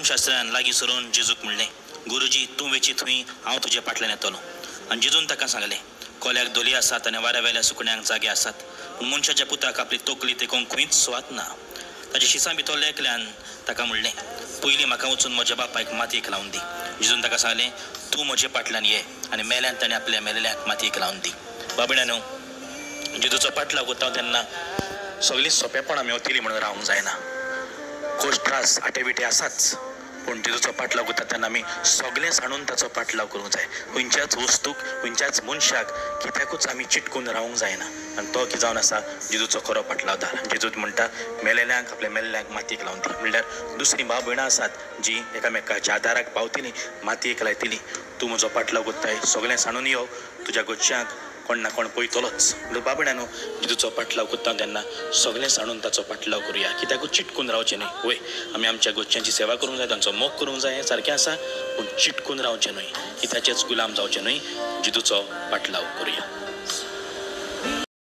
शास्त्रान लागीं सरून जेजूक म्हणलें, गुरुजी तूं वेचीत थंय हांव तुज्या फाटल्यान येतलो. आनी जेजून ताका सांगलें, कोल्याक दोली आसात आनी वाऱ्या वेल्या सुकण्यांक जागे आसात, पूण मनशाच्या पुताक आपली तोकली तेकोंक खंयच सुवात ना. ताच्या शिसां भितर एकल्यान ताका म्हणलें, पयलीं म्हाका वचून म्हज्या बापायक मातयेक लावन दी. जेजून ताका सांगलें, तूं म्हजे फाटल्यान ये आनी मेल्यान ताणें आपल्या मेलेल्यांक मातयेक लावन दी. बाबड्यानो, जेजूचो फाटलाव करता तेन्ना सगळीं सोंपेपणां मेवतली म्हणून रावंक जायना. खोश त्रास आटेविटे आसाच, पूण जेजूचो फाटलाव करता तेन्ना आमी सगळें जाणून ताचो फाटलाव करूंक जाय. खंयच्याच वस्तूक खंयच्याच मनशाक कित्याकूच आमी चिटकून रावंक जायना. आनी तो कितें जावन आसा जेजूचो खरो फाटलावदार. जेजूच म्हणटा मेलेल्यांक आपल्या मेलेल्यांक मातयेक लावन दी. म्हणल्यार दुसरीं भाव भयणां आसात जी एकामेकाच्या आदाराक पावतलीं, मातयेक लायतलीं. तूं म्हजो फाटलाव करताय सगळें जाणून यो, तुज्या गोडश्यांक कोण ना कोण पळयतलोच. म्हणून बाबड्यानो, जेजूचो फाटलाव करता तेन्ना सगळें जाणून ताचो फाटलाव करुया. कित्याकूच चिटकून रावचें न्हय. वय, आमी आमच्या गोडच्यांची सेवा करूंक जाय, तांचो मोग करूंक जाय, सारकें आसा, पूण चिटकून रावचें न्हय. कित्याचेच गुलाम जावचें न्हय. जेजूचो फाटलाव करुया.